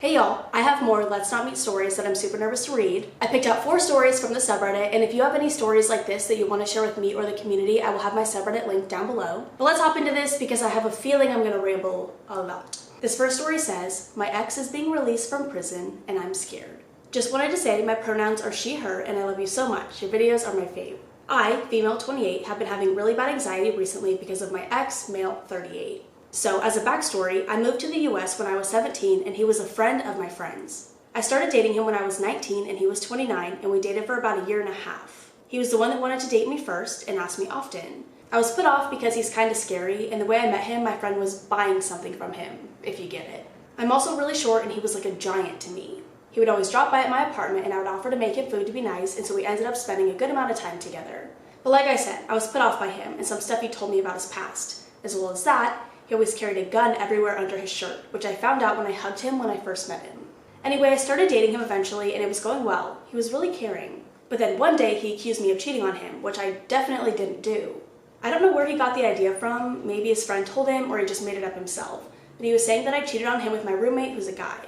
Hey y'all, I have more Let's Not Meet stories that I'm super nervous to read. I picked out 4 stories from the subreddit, and if you have any stories like this that you want to share with me or the community, I will have my subreddit link down below. But let's hop into this because I have a feeling I'm gonna ramble a lot. This first story says, my ex is being released from prison and I'm scared. Just wanted to say my pronouns are she, her, and I love you so much. Your videos are my fave. I, female 28, have been having really bad anxiety recently because of my ex, male 38. So, as a backstory, I moved to the US when I was 17 and he was a friend of my friend's. I started dating him when I was 19 and he was 29 and we dated for about a year and a half. He was the one that wanted to date me first and asked me often. I was put off because he's kind of scary, and the way I met him, my friend was buying something from him, if you get it. I'm also really short and he was like a giant to me. He would always drop by at my apartment and I would offer to make him food to be nice, and so we ended up spending a good amount of time together. But like I said, I was put off by him and some stuff he told me about his past. As well as that, he always carried a gun everywhere under his shirt, which I found out when I hugged him when I first met him. Anyway, I started dating him eventually and it was going well. He was really caring. But then one day he accused me of cheating on him, which I definitely didn't do. I don't know where he got the idea from. Maybe his friend told him or he just made it up himself. But he was saying that I cheated on him with my roommate, who's a guy.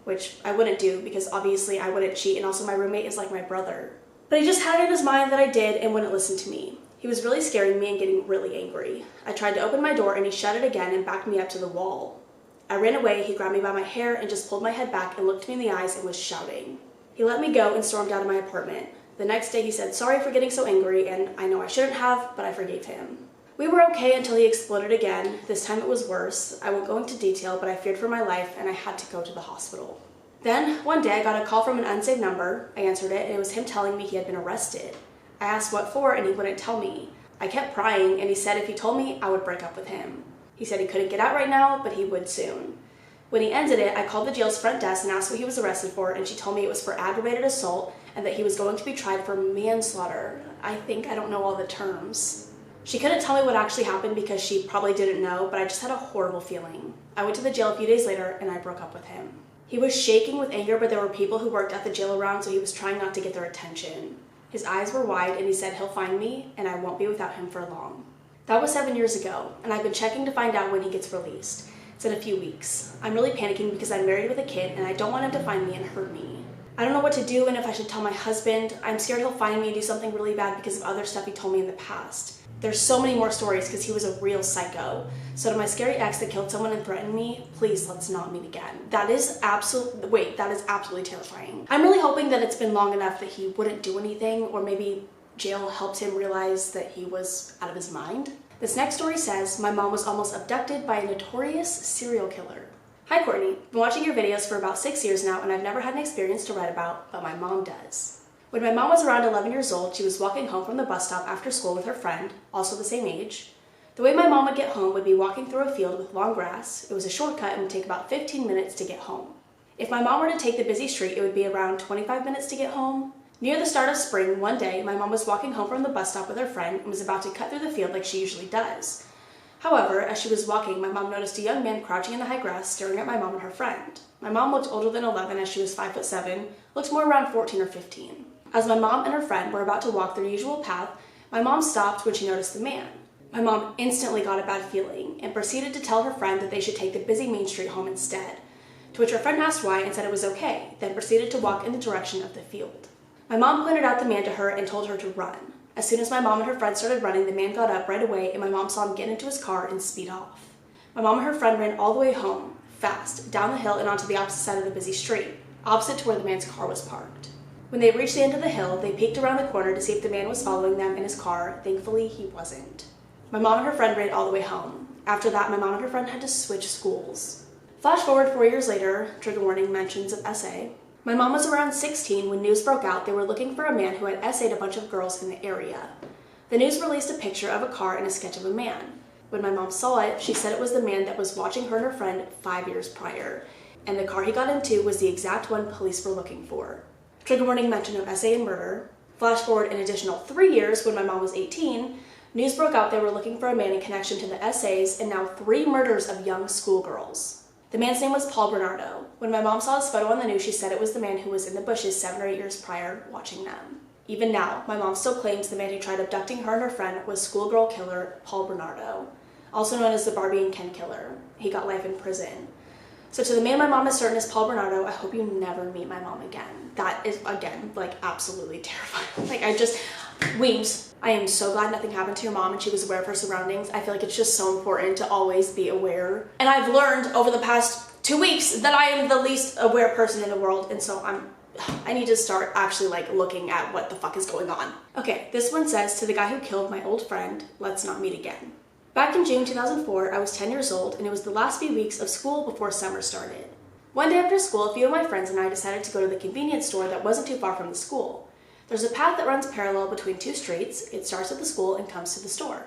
Which I wouldn't do because obviously I wouldn't cheat, and also my roommate is like my brother. But he just had it in his mind that I did and wouldn't listen to me. He was really scaring me and getting really angry. I tried to open my door and he shut it again and backed me up to the wall. I ran away, he grabbed me by my hair and just pulled my head back and looked me in the eyes and was shouting. He let me go and stormed out of my apartment. The next day he said sorry for getting so angry, and I know I shouldn't have, but I forgave him. We were okay until he exploded again. This time it was worse. I won't go into detail, but I feared for my life and I had to go to the hospital. Then, one day I got a call from an unsaved number. I answered it and it was him telling me he had been arrested. I asked what for and he wouldn't tell me. I kept prying and he said if he told me, I would break up with him. He said he couldn't get out right now, but he would soon. When he ended it, I called the jail's front desk and asked what he was arrested for, and she told me it was for aggravated assault and that he was going to be tried for manslaughter. I don't know all the terms. She couldn't tell me what actually happened because she probably didn't know, but I just had a horrible feeling. I went to the jail a few days later and I broke up with him. He was shaking with anger, but there were people who worked at the jail around, so he was trying not to get their attention. His eyes were wide and he said he'll find me and I won't be without him for long. That was 7 years ago, and I've been checking to find out when he gets released. It's in a few weeks. I'm really panicking because I'm married with a kid and I don't want him to find me and hurt me. I don't know what to do and if I should tell my husband. I'm scared he'll find me and do something really bad because of other stuff he told me in the past. There's so many more stories because he was a real psycho. So to my scary ex that killed someone and threatened me, please let's not meet again. That is absolutely terrifying. I'm really hoping that it's been long enough that he wouldn't do anything, or maybe jail helped him realize that he was out of his mind. This next story says, my mom was almost abducted by a notorious serial killer. Hi Courtney, I've been watching your videos for about 6 years now and I've never had an experience to write about, but my mom does. When my mom was around 11 years old, she was walking home from the bus stop after school with her friend, also the same age. The way my mom would get home would be walking through a field with long grass. It was a shortcut and would take about 15 minutes to get home. If my mom were to take the busy street, it would be around 25 minutes to get home. Near the start of spring, one day, my mom was walking home from the bus stop with her friend and was about to cut through the field like she usually does. However, as she was walking, my mom noticed a young man crouching in the high grass staring at my mom and her friend. My mom looked older than 11 as she was 5'7", looked more around 14 or 15. As my mom and her friend were about to walk their usual path, my mom stopped when she noticed the man. My mom instantly got a bad feeling and proceeded to tell her friend that they should take the busy main street home instead, to which her friend asked why and said it was okay, then proceeded to walk in the direction of the field. My mom pointed out the man to her and told her to run. As soon as my mom and her friend started running, the man got up right away and my mom saw him get into his car and speed off. My mom and her friend ran all the way home, fast, down the hill and onto the opposite side of the busy street, opposite to where the man's car was parked. When they reached the end of the hill, they peeked around the corner to see if the man was following them in his car. Thankfully, he wasn't. My mom and her friend ran all the way home. After that, my mom and her friend had to switch schools. Flash forward 4 years later, trigger warning, mentions of SA. My mom was around 16 when news broke out they were looking for a man who had SA'd a bunch of girls in the area. The news released a picture of a car and a sketch of a man. When my mom saw it, she said it was the man that was watching her and her friend 5 years prior, and the car he got into was the exact one police were looking for. Trigger warning, mention of SA and murder. Flash forward an additional 3 years when my mom was 18, news broke out they were looking for a man in connection to the SAs and now 3 murders of young schoolgirls. The man's name was Paul Bernardo. When my mom saw his photo on the news, she said it was the man who was in the bushes 7 or 8 years prior watching them. Even now, my mom still claims the man who tried abducting her and her friend was schoolgirl killer Paul Bernardo, also known as the Barbie and Ken killer. He got life in prison. So to the man my mom is certain is Paul Bernardo, I hope you never meet my mom again. That is, again, like absolutely terrifying. Like Weems, I am so glad nothing happened to your mom and she was aware of her surroundings. I feel like it's just so important to always be aware. And I've learned over the past 2 weeks that I am the least aware person in the world, and so I need to start actually like looking at what the fuck is going on. Okay, this one says, to the guy who killed my old friend, let's not meet again. Back in June 2004, I was 10 years old and it was the last few weeks of school before summer started. One day after school, a few of my friends and I decided to go to the convenience store that wasn't too far from the school. There's a path that runs parallel between 2 streets. It starts at the school and comes to the store.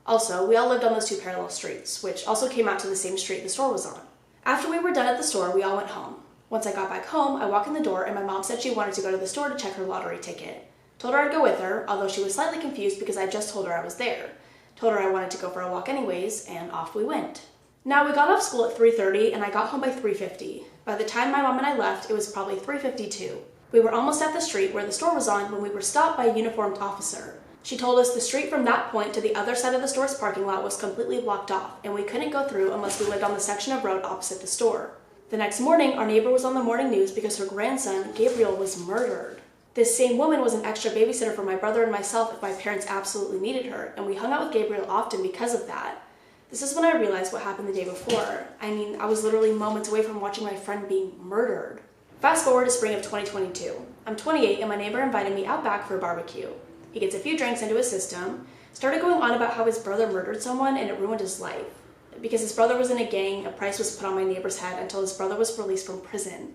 Also, we all lived on those 2 parallel streets, which also came out to the same street the store was on. After we were done at the store, we all went home. Once I got back home, I walked in the door and my mom said she wanted to go to the store to check her lottery ticket. Told her I'd go with her, although she was slightly confused because I just told her I was there. Told her I wanted to go for a walk anyways, and off we went. Now, we got off school at 3:30 and I got home by 3:50. By the time my mom and I left, it was probably 3:52. We were almost at the street where the store was on when we were stopped by a uniformed officer. She told us the street from that point to the other side of the store's parking lot was completely blocked off, and we couldn't go through unless we lived on the section of road opposite the store. The next morning, our neighbor was on the morning news because her grandson, Gabriel, was murdered. This same woman was an extra babysitter for my brother and myself if my parents absolutely needed her, and we hung out with Gabriel often because of that. This is when I realized what happened the day before. I mean, I was literally moments away from watching my friend being murdered. Fast forward to spring of 2022. I'm 28 and my neighbor invited me out back for a barbecue. He gets a few drinks into his system, started going on about how his brother murdered someone and it ruined his life. Because his brother was in a gang, a price was put on my neighbor's head until his brother was released from prison.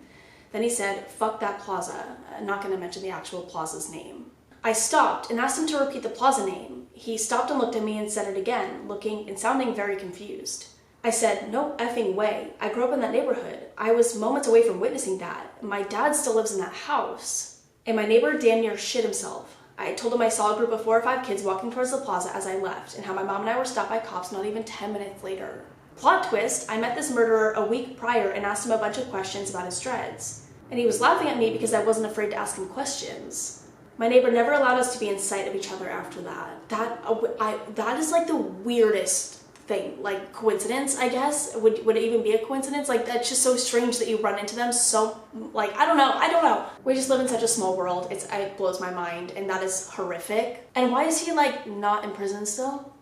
Then he said, fuck that plaza. I'm not going to mention the actual plaza's name. I stopped and asked him to repeat the plaza name. He stopped and looked at me and said it again, looking and sounding very confused. I said, no effing way. I grew up in that neighborhood. I was moments away from witnessing that. My dad still lives in that house. And my neighbor damn near shit himself. I told him I saw a group of 4 or 5 kids walking towards the plaza as I left, and how my mom and I were stopped by cops not even 10 minutes later. Plot twist, I met this murderer a week prior and asked him a bunch of questions about his dreads. And he was laughing at me because I wasn't afraid to ask him questions. My neighbor never allowed us to be in sight of each other after that. That is like the weirdest thing. Like, coincidence, I guess? Would it even be a coincidence? Like, that's just so strange that you run into them so, like, I don't know. We just live in such a small world. It blows my mind, and that is horrific. And why is he, like, not in prison still?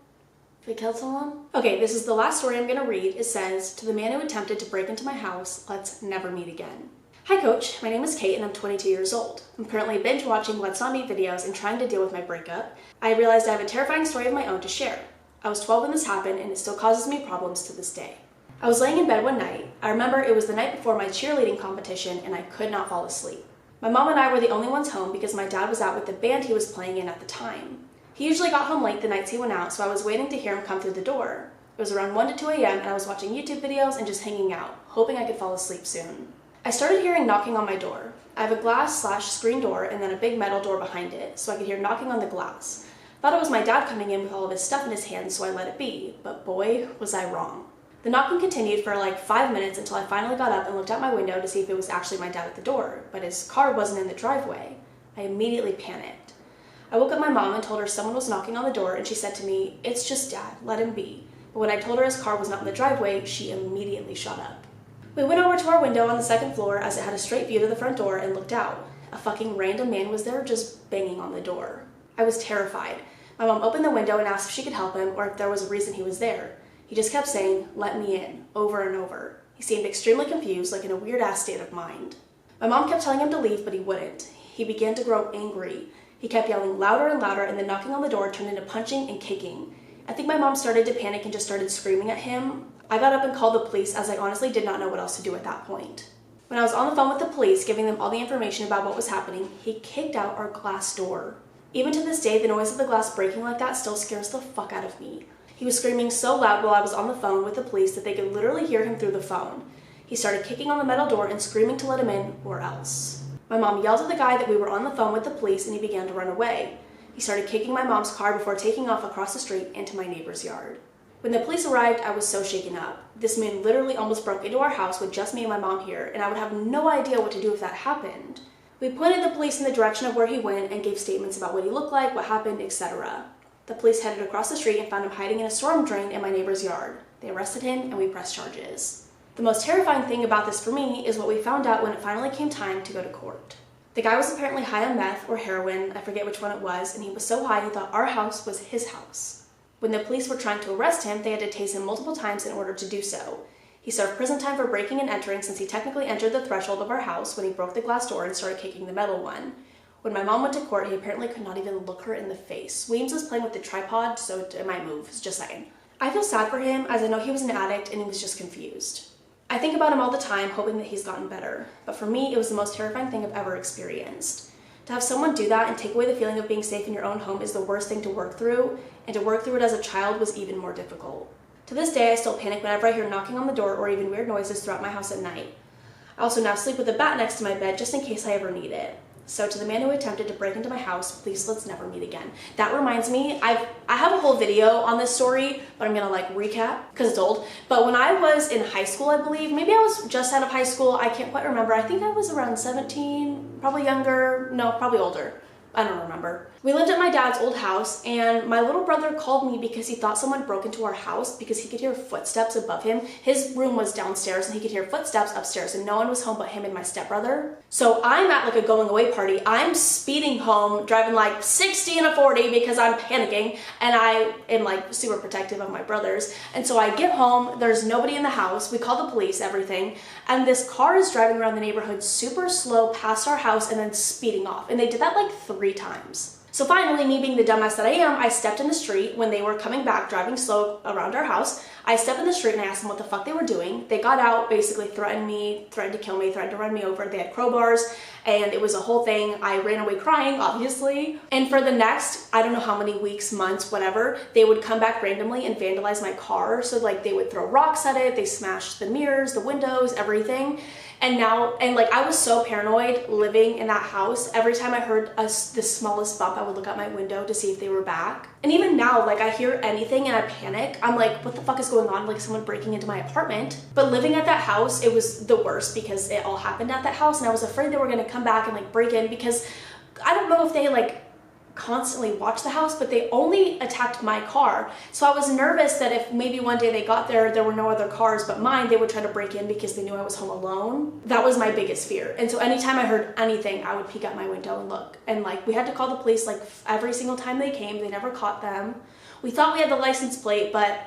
If he killed someone? Okay, this is the last story I'm gonna read. It says, to the man who attempted to break into my house, let's never meet again. Hi Coach, my name is Kate and I'm 22 years old. I'm currently binge watching Let's Not Meet videos and trying to deal with my breakup. I realized I have a terrifying story of my own to share. I was 12 when this happened and it still causes me problems to this day. I was laying in bed one night. I remember it was the night before my cheerleading competition and I could not fall asleep. My mom and I were the only ones home because my dad was out with the band he was playing in at the time. He usually got home late the nights he went out, so I was waiting to hear him come through the door. It was around 1 to 2 a.m. and I was watching YouTube videos and just hanging out, hoping I could fall asleep soon. I started hearing knocking on my door. I have a glass/screen door and then a big metal door behind it, so I could hear knocking on the glass. Thought it was my dad coming in with all of his stuff in his hands, so I let it be, but boy, was I wrong. The knocking continued for like 5 minutes until I finally got up and looked out my window to see if it was actually my dad at the door, but his car wasn't in the driveway. I immediately panicked. I woke up my mom and told her someone was knocking on the door, and she said to me, "It's just Dad, let him be." But when I told her his car was not in the driveway, she immediately shut up. We went over to our window on the 2nd floor as it had a straight view to the front door and looked out. A fucking random man was there just banging on the door. I was terrified. My mom opened the window and asked if she could help him or if there was a reason he was there. He just kept saying, "Let me in," over and over. He seemed extremely confused, like in a weird-ass state of mind. My mom kept telling him to leave, but he wouldn't. He began to grow angry. He kept yelling louder and louder, and then knocking on the door turned into punching and kicking. I think my mom started to panic and just started screaming at him. I got up and called the police as I honestly did not know what else to do at that point. When I was on the phone with the police, giving them all the information about what was happening, he kicked out our glass door. Even to this day, the noise of the glass breaking like that still scares the fuck out of me. He was screaming so loud while I was on the phone with the police that they could literally hear him through the phone. He started kicking on the metal door and screaming to let him in or else. My mom yelled at the guy that we were on the phone with the police and he began to run away. He started kicking my mom's car before taking off across the street into my neighbor's yard. When the police arrived, I was so shaken up. This man literally almost broke into our house with just me and my mom here, and I would have no idea what to do if that happened. We pointed the police in the direction of where he went and gave statements about what he looked like, what happened, etc. The police headed across the street and found him hiding in a storm drain in my neighbor's yard. They arrested him and we pressed charges. The most terrifying thing about this for me is what we found out when it finally came time to go to court. The guy was apparently high on meth or heroin, I forget which one it was, and he was so high he thought our house was his house. When the police were trying to arrest him, they had to tase him multiple times in order to do so. He served prison time for breaking and entering since he technically entered the threshold of our house when he broke the glass door and started kicking the metal one. When my mom went to court, he apparently could not even look her in the face. Weems was playing with the tripod, so it might move, just saying. I feel sad for him as I know he was an addict and he was just confused. I think about him all the time, hoping that he's gotten better. But for me, it was the most terrifying thing I've ever experienced. To have someone do that and take away the feeling of being safe in your own home is the worst thing to work through, and to work through it as a child was even more difficult. To this day, I still panic whenever I hear knocking on the door or even weird noises throughout my house at night. I also now sleep with a bat next to my bed just in case I ever need it. So to the man who attempted to break into my house, please let's never meet again. That reminds me, I have a whole video on this story, but I'm gonna like recap because it's old. But when I was in high school, I believe, maybe I was just out of high school, I can't quite remember. I think I was around 17, probably younger, no, probably older. I don't remember. We lived at my dad's old house and my little brother called me because he thought someone broke into our house because he could hear footsteps above him. His room was downstairs and he could hear footsteps upstairs and no one was home but him and my stepbrother. So I'm at like a going away party. I'm speeding home, driving like 60 and a 40 because I'm panicking and I am like super protective of my brothers. And so I get home, there's nobody in the house. We call the police, everything. And this car is driving around the neighborhood super slow past our house and then speeding off. And they did that like 3 times. So finally, me being the dumbass that I am, I stepped in the street when they were coming back, driving slow around our house. I stepped in the street and I asked them what the fuck they were doing. They got out, basically threatened me, threatened to kill me, threatened to run me over. They had crowbars and it was a whole thing. I ran away crying, obviously. And for the next, I don't know how many weeks, months, whatever, they would come back randomly and vandalize my car. So like they would throw rocks at it, they smashed the mirrors, the windows, everything. And now, and like I was so paranoid living in that house. Every time I heard the smallest bump, I would look out my window to see if they were back. And even now, like I hear anything and I panic. I'm like, what the fuck is going on? Like someone breaking into my apartment. But living at that house, it was the worst because it all happened at that house. And I was afraid they were gonna come back and like break in because I don't know if they like constantly watched the house, but they only attacked my car. So I was nervous that if maybe one day they got there were no other cars but mine, they would try to break in because they knew I was home alone. That was my biggest fear. And so anytime I heard anything, I would peek out my window and look. And like we had to call the police like every single time they came. They never caught them. We thought we had the license plate, but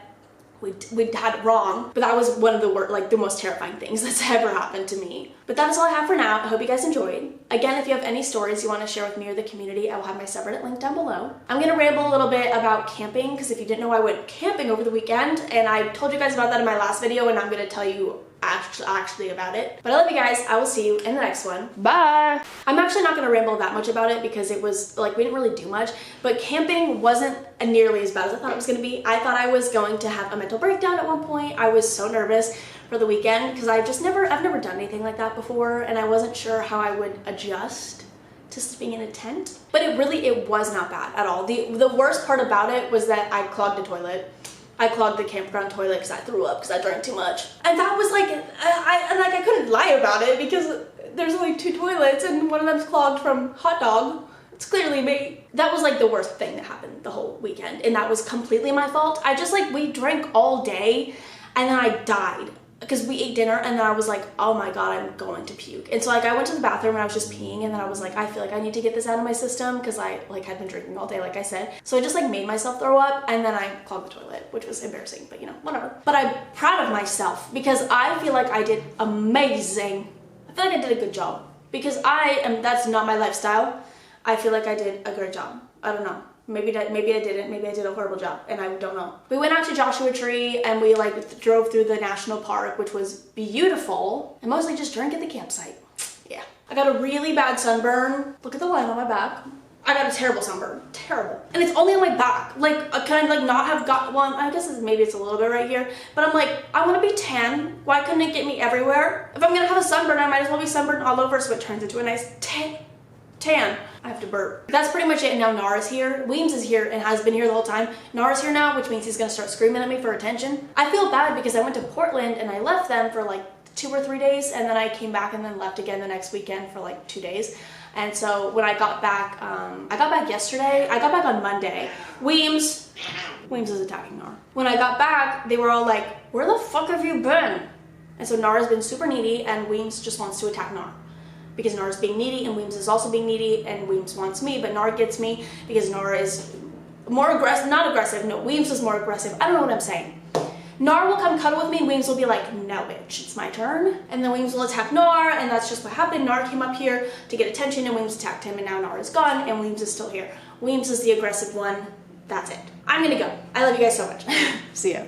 we had it wrong. But that was one of the most terrifying things that's ever happened to me. But that is all I have for now. I hope you guys enjoyed. Again, if you have any stories you want to share with me or the community, I will have my subreddit link down below. I'm gonna ramble a little bit about camping because if you didn't know, I went camping over the weekend and I told you guys about that in my last video and I'm gonna tell you actually about it. But I love you guys. I will see you in the next one. Bye. I'm actually not gonna ramble that much about it because it was like we didn't really do much, but camping wasn't nearly as bad as I thought it was gonna be. I thought I was going to have a mental breakdown at one point. I was so nervous for the weekend because I've never done anything like that before and I wasn't sure how I would adjust to sleeping in a tent. But it was not bad at all. The worst part about it was that I clogged the toilet. I clogged the campground toilet because I threw up because I drank too much. And that was like, I couldn't lie about it because there's only 2 toilets and one of them's clogged from hot dog. It's clearly me. That was like the worst thing that happened the whole weekend and that was completely my fault. We drank all day and then I died because we ate dinner and then I was like, oh my God, I'm going to puke. And so like I went to the bathroom and I was just peeing and then I was like, I feel like I need to get this out of my system because I like had been drinking all day, like I said. So I just like made myself throw up and then I clogged the toilet, which was embarrassing, but you know, whatever. But I'm proud of myself because I feel like I did amazing. I feel like I did a good job because that's not my lifestyle. I feel like I did a great job. I don't know. Maybe I didn't. Maybe I did a horrible job and I don't know. We went out to Joshua Tree and we like drove through the national park, which was beautiful, and mostly just drank at the campsite. Yeah. I got a really bad sunburn. Look at the line on my back. I got a terrible sunburn. Terrible. And it's only on my back. Like, can I like not have got one? I guess maybe it's a little bit right here, but I'm like, I want to be tan. Why couldn't it get me everywhere? If I'm gonna have a sunburn, I might as well be sunburned all over so it turns into a nice tan. I have to burp. That's pretty much it. And now Nara's here. Weems is here and has been here the whole time. Nara's here now, which means he's gonna start screaming at me for attention. I feel bad because I went to Portland and I left them for like 2 or 3 days and then I came back and then left again the next weekend for like 2 days. And so when I got back yesterday. I got back on Monday. Weems is attacking Nara. When I got back, they were all like, where the fuck have you been? And so Nara's been super needy, and Weems just wants to attack Nara. Because Nara's being needy, and Weems is also being needy, and Weems wants me, but Nara gets me because Nara is more aggressive, not aggressive, no, Weems is more aggressive. I don't know what I'm saying. Nara will come cuddle with me, and Weems will be like, no bitch, it's my turn. And then Weems will attack Nara, and that's just what happened. Nara came up here to get attention, and Weems attacked him, and now Nara's gone, and Weems is still here. Weems is the aggressive one. That's it. I'm gonna go. I love you guys so much. See ya.